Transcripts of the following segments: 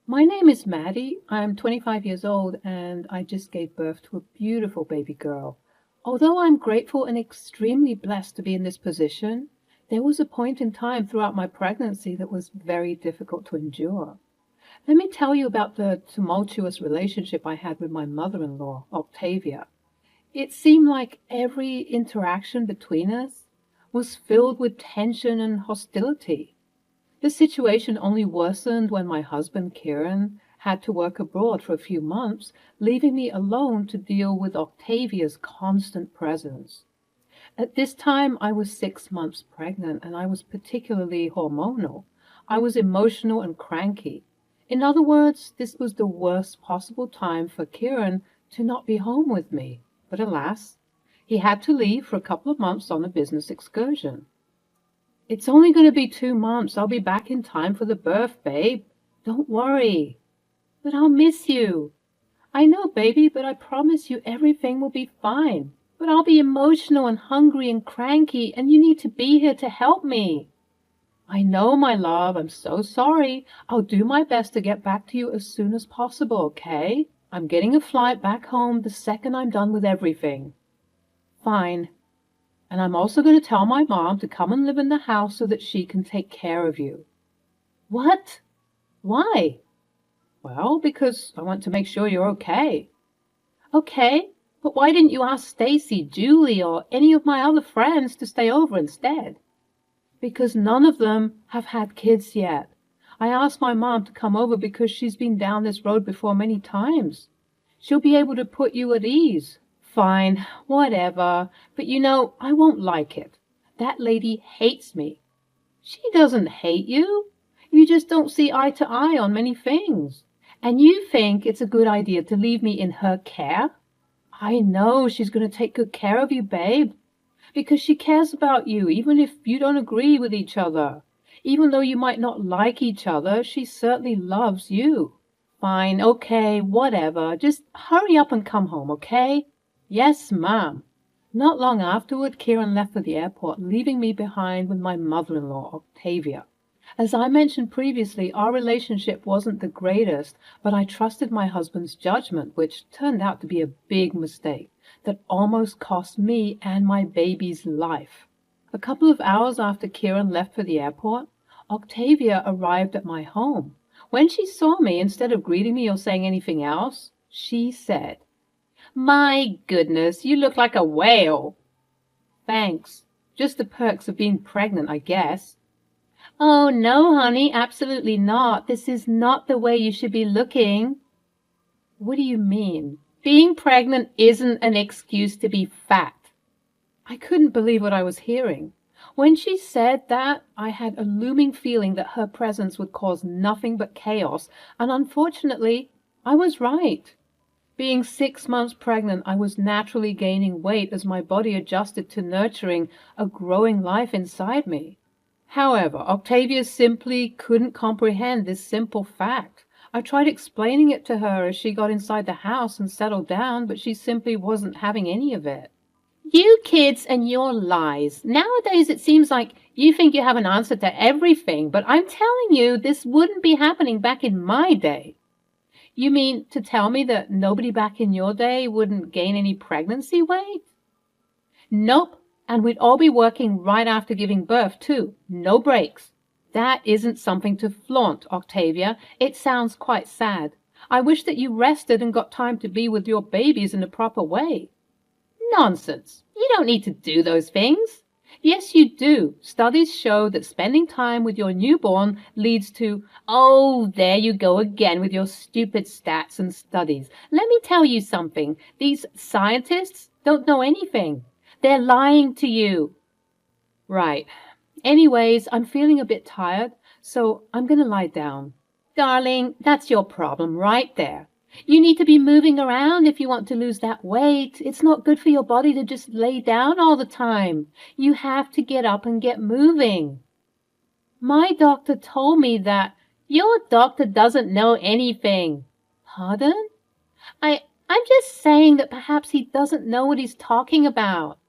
My name is Maddie. I'm 25 years old and I just gave birth to a beautiful baby girl. Although I'm grateful and extremely blessed to be in this position, there was a point in time throughout my pregnancy that was very difficult to endure. Let me tell you about the tumultuous relationship I had with my mother-in-law, Octavia. It seemed like every interaction between us was filled with tension and hostility. The situation only worsened when my husband, Kieran, had to work abroad for a few months, leaving me alone to deal with Octavia's constant presence. At this time, I was 6 months pregnant and I was particularly hormonal. I was emotional and cranky. In other words, this was the worst possible time for Kieran to not be home with me. But alas, he had to leave for a couple of months on a business excursion. It's only going to be 2 months. I'll be back in time for the birth, babe. Don't worry. But I'll miss you. I know, baby, but I promise you everything will be fine. But I'll be emotional and hungry and cranky, and you need to be here to help me. I know, my love. I'm so sorry. I'll do my best to get back to you as soon as possible, okay? I'm getting a flight back home the second I'm done with everything. Fine. And I'm also going to tell my mom to come and live in the house so that she can take care of you. What? Why? Well, because I want to make sure you're okay. Okay, but why didn't you ask Stacy, Julie, or any of my other friends to stay over instead? Because none of them have had kids yet. I asked my mom to come over because she's been down this road before many times. She'll be able to put you at ease. Fine, whatever, but I won't like it. That lady hates me. She doesn't hate you. You just don't see eye to eye on many things. And you think it's a good idea to leave me in her care? I know she's going to take good care of you, babe, because she cares about you, even if you don't agree with each other. Even though you might not like each other, she certainly loves you. Fine, okay, whatever. Just hurry up and come home, okay? Yes, ma'am. Not long afterward, Kieran left for the airport, leaving me behind with my mother-in-law, Octavia. As I mentioned previously, our relationship wasn't the greatest, but I trusted my husband's judgment, which turned out to be a big mistake that almost cost me and my baby's life. A couple of hours after Kieran left for the airport, Octavia arrived at my home. When she saw me, instead of greeting me or saying anything else, she said, "My goodness, you look like a whale." Thanks. Just the perks of being pregnant, I guess. Oh, no, honey, absolutely not. This is not the way you should be looking. What do you mean? Being pregnant isn't an excuse to be fat. I couldn't believe what I was hearing. When she said that, I had a looming feeling that her presence would cause nothing but chaos, and unfortunately, I was right. Being 6 months pregnant, I was naturally gaining weight as my body adjusted to nurturing a growing life inside me. However, Octavia simply couldn't comprehend this simple fact. I tried explaining it to her as she got inside the house and settled down, but she simply wasn't having any of it. You kids and your lies. Nowadays it seems like you think you have an answer to everything, but I'm telling you this wouldn't be happening back in my day. You mean to tell me that nobody back in your day wouldn't gain any pregnancy weight? Nope, and we'd all be working right after giving birth, too. No breaks. That isn't something to flaunt, Octavia. It sounds quite sad. I wish that you rested and got time to be with your babies in a proper way. Nonsense. You don't need to do those things. Yes, you do. Studies show that spending time with your newborn leads to, oh, there you go again with your stupid stats and studies. Let me tell you something. These scientists don't know anything. They're lying to you. Right. Anyways, I'm feeling a bit tired, so I'm going to lie down. Darling, that's your problem right there. You need to be moving around if you want to lose that weight. It's not good for your body to just lay down all the time. You have to get up and get moving. My doctor told me that. Your doctor doesn't know anything. Pardon? I'm just saying that perhaps he doesn't know what he's talking about.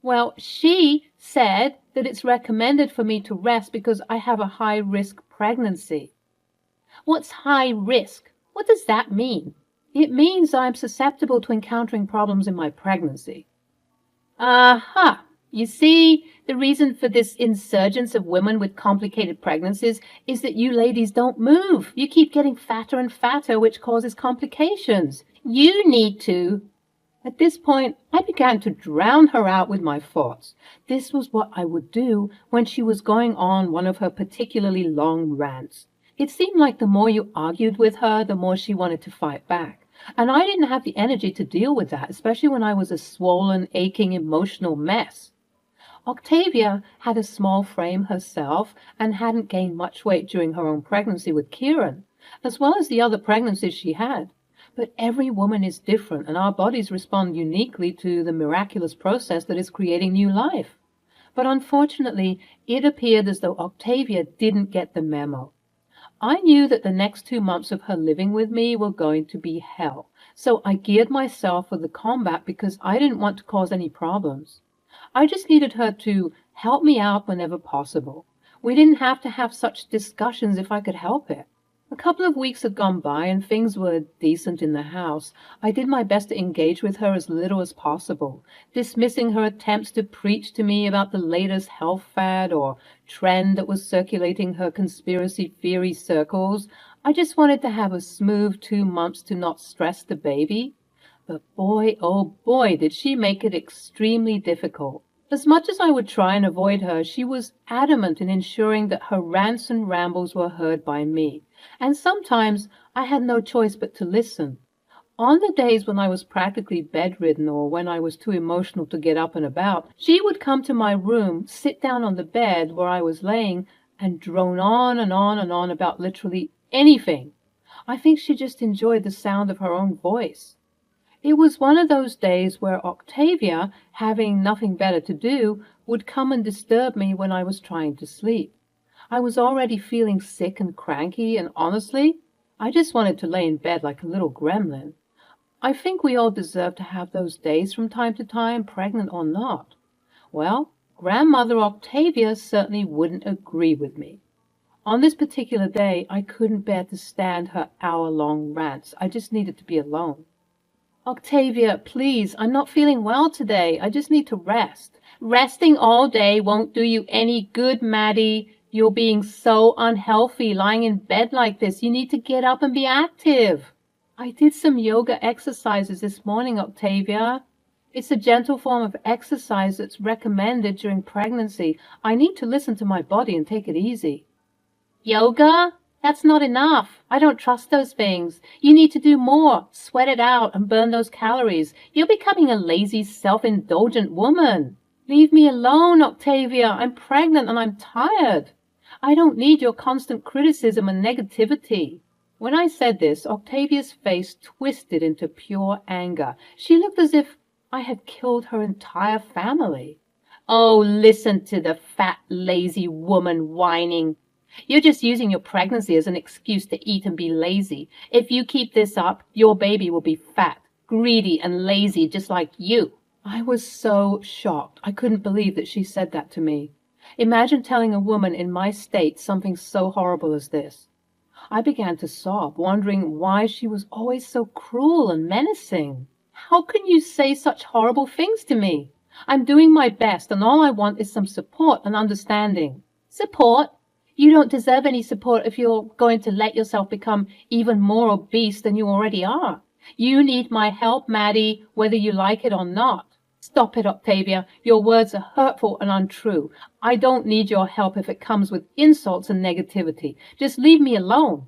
Well, she said that it's recommended for me to rest because I have a high-risk pregnancy. What's high risk? What does that mean? It means I'm susceptible to encountering problems in my pregnancy. Aha! You see, the reason for this insurgence of women with complicated pregnancies is that you ladies don't move. You keep getting fatter and fatter, which causes complications. You need to. At this point, I began to drown her out with my thoughts. This was what I would do when she was going on one of her particularly long rants. It seemed like the more you argued with her, the more she wanted to fight back. And I didn't have the energy to deal with that, especially when I was a swollen, aching, emotional mess. Octavia had a small frame herself and hadn't gained much weight during her own pregnancy with Kieran, as well as the other pregnancies she had. But every woman is different, and our bodies respond uniquely to the miraculous process that is creating new life. But unfortunately, it appeared as though Octavia didn't get the memo. I knew that the next 2 months of her living with me were going to be hell, so I geared myself for the combat because I didn't want to cause any problems. I just needed her to help me out whenever possible. We didn't have to have such discussions if I could help it. A couple of weeks had gone by and things were decent in the house. I did my best to engage with her as little as possible, dismissing her attempts to preach to me about the latest health fad or trend that was circulating her conspiracy theory circles. I just wanted to have a smooth 2 months to not stress the baby. But boy, oh boy, did she make it extremely difficult. As much as I would try and avoid her, she was adamant in ensuring that her rants and rambles were heard by me, and sometimes I had no choice but to listen. On the days when I was practically bedridden or when I was too emotional to get up and about, she would come to my room, sit down on the bed where I was laying, and drone on and on and on about literally anything. I think she just enjoyed the sound of her own voice. It was one of those days where Octavia, having nothing better to do, would come and disturb me when I was trying to sleep. I was already feeling sick and cranky, and honestly, I just wanted to lay in bed like a little gremlin. I think we all deserve to have those days from time to time, pregnant or not. Well, Grandmother Octavia certainly wouldn't agree with me. On this particular day, I couldn't bear to stand her hour-long rants. I just needed to be alone. Octavia, please, I'm not feeling well today. I just need to rest. Resting all day won't do you any good, Maddie. You're being so unhealthy lying in bed like this. You need to get up and be active. I did some yoga exercises this morning, Octavia. It's a gentle form of exercise that's recommended during pregnancy. I need to listen to my body and take it easy. Yoga? That's not enough. I don't trust those things. You need to do more. Sweat it out and burn those calories. You're becoming a lazy, self-indulgent woman. Leave me alone, Octavia. I'm pregnant and I'm tired. I don't need your constant criticism and negativity. When I said this, Octavia's face twisted into pure anger. She looked as if I had killed her entire family. Oh, listen to the fat, lazy woman whining. You're just using your pregnancy as an excuse to eat and be lazy. If you keep this up, your baby will be fat, greedy, and lazy just like you. I was so shocked. I couldn't believe that she said that to me. Imagine telling a woman in my state something so horrible as this. I began to sob, wondering why she was always so cruel and menacing. How can you say such horrible things to me? I'm doing my best, and all I want is some support and understanding. Support? You don't deserve any support if you're going to let yourself become even more obese than you already are. You need my help, Maddie, whether you like it or not. Stop it, Octavia. Your words are hurtful and untrue. I don't need your help if it comes with insults and negativity. Just leave me alone.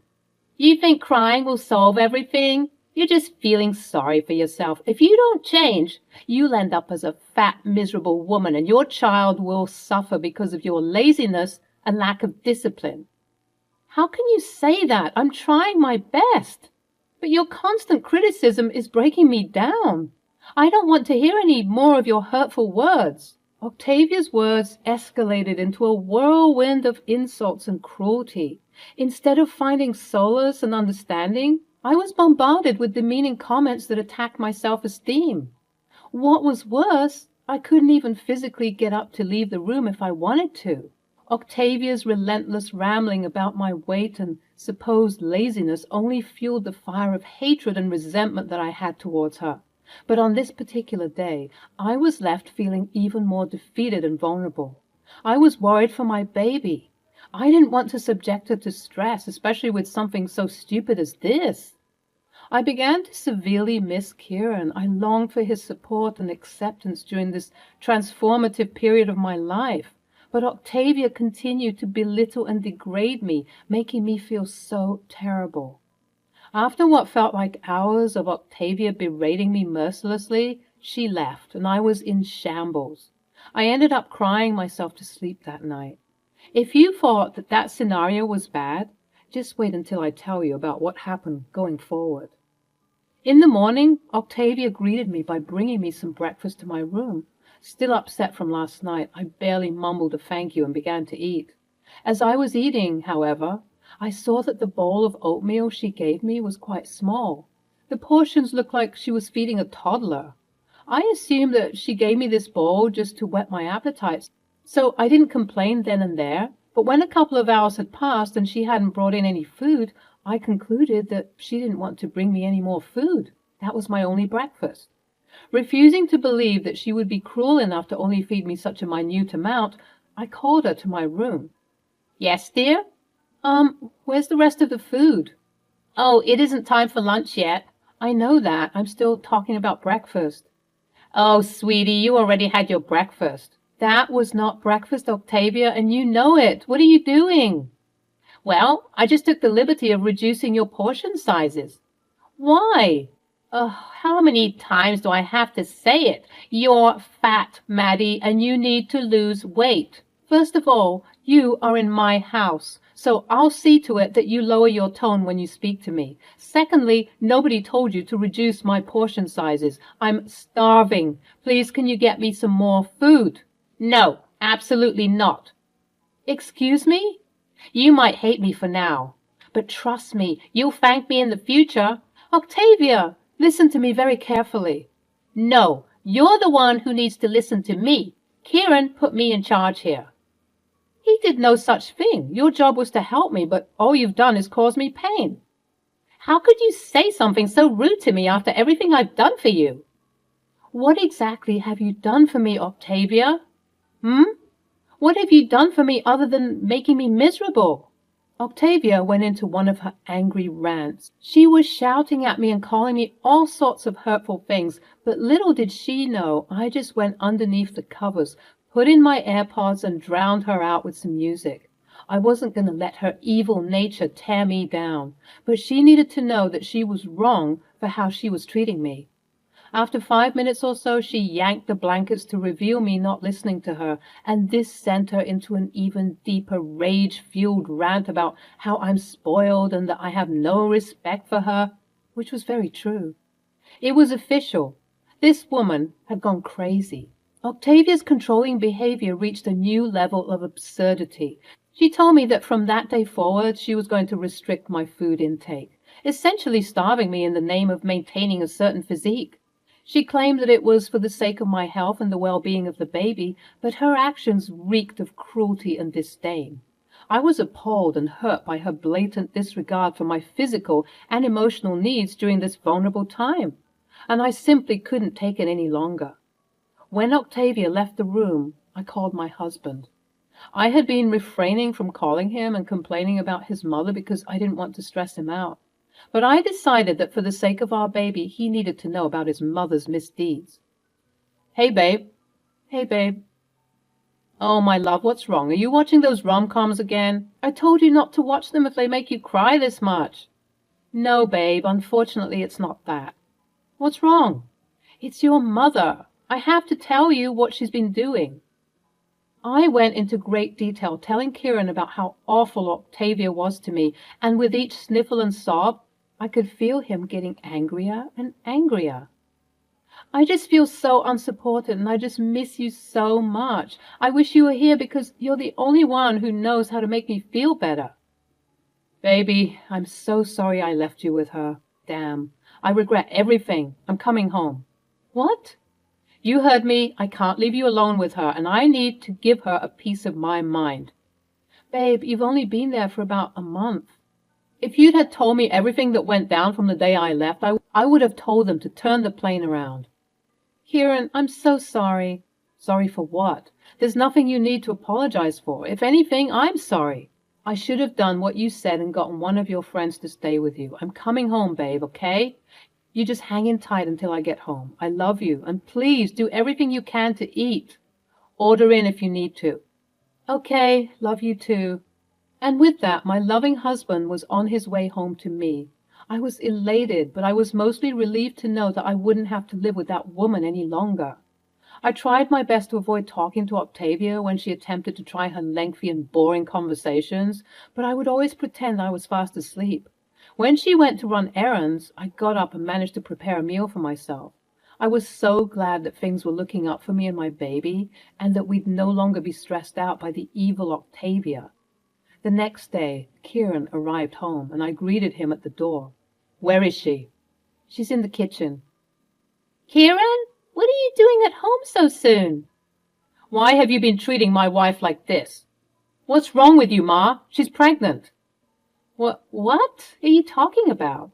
You think crying will solve everything? You're just feeling sorry for yourself. If you don't change, you'll end up as a fat, miserable woman, and your child will suffer because of your laziness and lack of discipline. How can you say that? I'm trying my best. But your constant criticism is breaking me down. I don't want to hear any more of your hurtful words. Octavia's words escalated into a whirlwind of insults and cruelty. Instead of finding solace and understanding, I was bombarded with demeaning comments that attacked my self-esteem. What was worse, I couldn't even physically get up to leave the room if I wanted to. Octavia's relentless rambling about my weight and supposed laziness only fueled the fire of hatred and resentment that I had towards her. But on this particular day, I was left feeling even more defeated and vulnerable. I was worried for my baby. I didn't want to subject her to stress, especially with something so stupid as this. I began to severely miss Kieran. I longed for his support and acceptance during this transformative period of my life. But Octavia continued to belittle and degrade me, making me feel so terrible. After what felt like hours of Octavia berating me mercilessly, she left, and I was in shambles. I ended up crying myself to sleep that night. If you thought that that scenario was bad, just wait until I tell you about what happened going forward. In the morning, Octavia greeted me by bringing me some breakfast to my room. Still upset from last night, I barely mumbled a thank you and began to eat. As I was eating, however, I saw that the bowl of oatmeal she gave me was quite small. The portions looked like she was feeding a toddler. I assumed that she gave me this bowl just to whet my appetite, so I didn't complain then and there. But when a couple of hours had passed and she hadn't brought in any food, I concluded that she didn't want to bring me any more food. That was my only breakfast. Refusing to believe that she would be cruel enough to only feed me such a minute amount, I called her to my room. "Yes, dear?" Where's the rest of the food?" "Oh, it isn't time for lunch yet." "I know that. I'm still talking about breakfast." "Oh, sweetie, you already had your breakfast." "That was not breakfast, Octavia, and you know it. What are you doing?" "Well, I just took the liberty of reducing your portion sizes." "Why?" How many times do I have to say it? You're fat, Maddie, and you need to lose weight. First of all, you are in my house, so I'll see to it that you lower your tone when you speak to me. Secondly, nobody told you to reduce my portion sizes. I'm starving. Please, can you get me some more food? No, absolutely not. Excuse me? You might hate me for now, but trust me, you'll thank me in the future. Octavia, listen to me very carefully. No, you're the one who needs to listen to me. Kieran put me in charge here. He did no such thing. Your job was to help me, but all you've done is cause me pain. How could you say something so rude to me after everything I've done for you? What exactly have you done for me, Octavia? What have you done for me other than making me miserable? Octavia went into one of her angry rants. She was shouting at me and calling me all sorts of hurtful things, but little did she know I just went underneath the covers, put in my AirPods, and drowned her out with some music. I wasn't going to let her evil nature tear me down, but she needed to know that she was wrong for how she was treating me. After 5 minutes or so, she yanked the blankets to reveal me not listening to her, and this sent her into an even deeper rage-fueled rant about how I'm spoiled and that I have no respect for her, which was very true. It was official. This woman had gone crazy. Octavia's controlling behavior reached a new level of absurdity. She told me that from that day forward, she was going to restrict my food intake, essentially starving me in the name of maintaining a certain physique. She claimed that it was for the sake of my health and the well-being of the baby, but her actions reeked of cruelty and disdain. I was appalled and hurt by her blatant disregard for my physical and emotional needs during this vulnerable time, and I simply couldn't take it any longer. When Octavia left the room, I called my husband. I had been refraining from calling him and complaining about his mother because I didn't want to stress him out. But I decided that for the sake of our baby, he needed to know about his mother's misdeeds. Hey, babe. Hey, babe. Oh, my love, what's wrong? Are you watching those rom-coms again? I told you not to watch them if they make you cry this much. No, babe, unfortunately it's not that. What's wrong? It's your mother. I have to tell you what she's been doing. I went into great detail telling Kieran about how awful Octavia was to me, and with each sniffle and sob, I could feel him getting angrier and angrier. I just feel so unsupported, and I just miss you so much. I wish you were here because you're the only one who knows how to make me feel better. Baby, I'm so sorry I left you with her. Damn. I regret everything. I'm coming home. What? You heard me. I can't leave you alone with her, and I need to give her a piece of my mind. Babe, you've only been there for about a month. If you'd had told me everything that went down from the day I left, I would have told them to turn the plane around. Kieran, I'm so sorry. Sorry for what? There's nothing you need to apologize for. If anything, I'm sorry. I should have done what you said and gotten one of your friends to stay with you. I'm coming home, babe, okay? You just hang in tight until I get home. I love you, and please do everything you can to eat. Order in if you need to. Okay, love you too. And with that, my loving husband was on his way home to me. I was elated, but I was mostly relieved to know that I wouldn't have to live with that woman any longer. I tried my best to avoid talking to Octavia when she attempted to try her lengthy and boring conversations, but I would always pretend I was fast asleep. When she went to run errands, I got up and managed to prepare a meal for myself. I was so glad that things were looking up for me and my baby, and that we'd no longer be stressed out by the evil Octavia. The next day, Kieran arrived home, and I greeted him at the door. Where is she? She's in the kitchen. Kieran, what are you doing at home so soon? Why have you been treating my wife like this? What's wrong with you, Ma? She's pregnant. What are you talking about?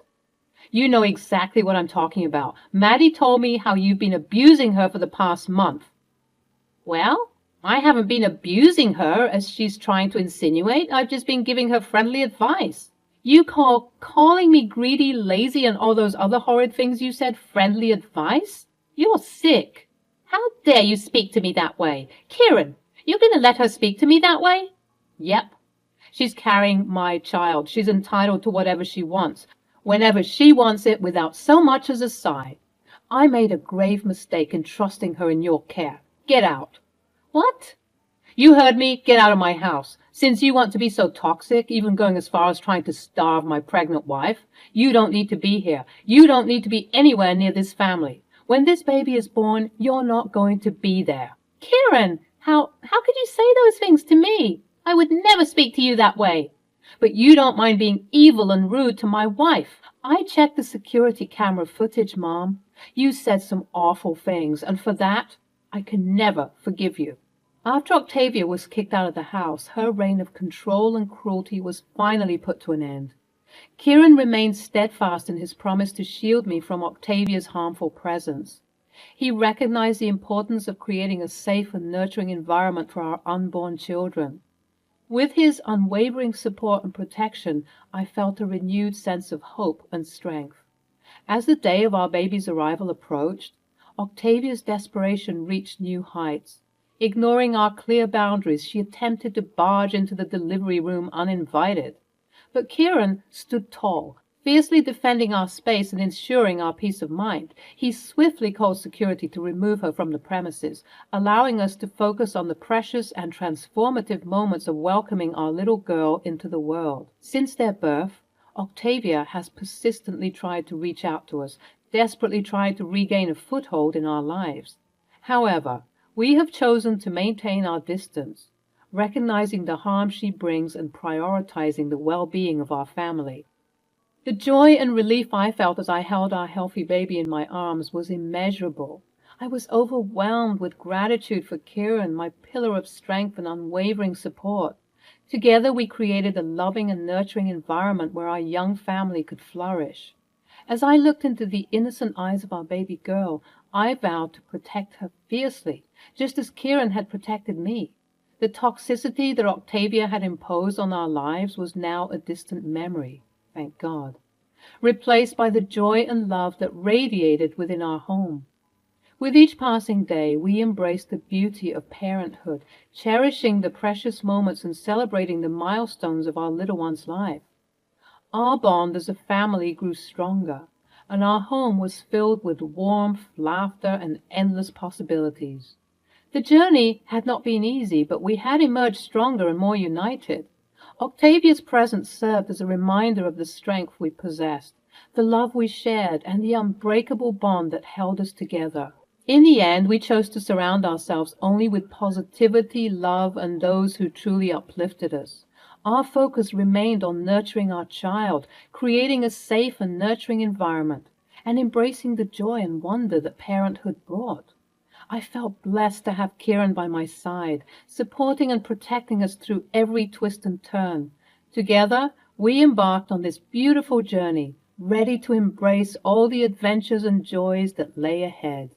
You know exactly what I'm talking about. Maddie told me how you've been abusing her for the past month. Well, I haven't been abusing her, as she's trying to insinuate. I've just been giving her friendly advice. You calling me greedy, lazy, and all those other horrid things you said friendly advice? You're sick. How dare you speak to me that way? Kieran, you're going to let her speak to me that way? Yep. She's carrying my child. She's entitled to whatever she wants, whenever she wants it, without so much as a sigh. I made a grave mistake in trusting her in your care. Get out. What? You heard me. Get out of my house. Since you want to be so toxic, even going as far as trying to starve my pregnant wife, you don't need to be here. You don't need to be anywhere near this family. When this baby is born, you're not going to be there. Kieran, how could you say those things to me? I would never speak to you that way. But you don't mind being evil and rude to my wife. I checked the security camera footage, Mom. You said some awful things, and for that, I can never forgive you. After Octavia was kicked out of the house, her reign of control and cruelty was finally put to an end. Kieran remained steadfast in his promise to shield me from Octavia's harmful presence. He recognized the importance of creating a safe and nurturing environment for our unborn children. With his unwavering support and protection, I felt a renewed sense of hope and strength. As the day of our baby's arrival approached, Octavia's desperation reached new heights. Ignoring our clear boundaries, she attempted to barge into the delivery room uninvited. But Kieran stood tall, fiercely defending our space and ensuring our peace of mind. He swiftly called security to remove her from the premises, allowing us to focus on the precious and transformative moments of welcoming our little girl into the world. Since their birth, Octavia has persistently tried to reach out to us, desperately tried to regain a foothold in our lives. However, we have chosen to maintain our distance, recognizing the harm she brings and prioritizing the well-being of our family. The joy and relief I felt as I held our healthy baby in my arms was immeasurable. I was overwhelmed with gratitude for Kieran, my pillar of strength and unwavering support. Together we created a loving and nurturing environment where our young family could flourish. As I looked into the innocent eyes of our baby girl, I vowed to protect her fiercely, just as Kieran had protected me. The toxicity that Octavia had imposed on our lives was now a distant memory, thank God, replaced by the joy and love that radiated within our home. With each passing day, we embraced the beauty of parenthood, cherishing the precious moments and celebrating the milestones of our little one's life. Our bond as a family grew stronger, and our home was filled with warmth, laughter, and endless possibilities. The journey had not been easy, but we had emerged stronger and more united. Octavia's presence served as a reminder of the strength we possessed, the love we shared, and the unbreakable bond that held us together. In the end, we chose to surround ourselves only with positivity, love, and those who truly uplifted us. Our focus remained on nurturing our child, creating a safe and nurturing environment, and embracing the joy and wonder that parenthood brought. I felt blessed to have Kieran by my side, supporting and protecting us through every twist and turn. Together, we embarked on this beautiful journey, ready to embrace all the adventures and joys that lay ahead.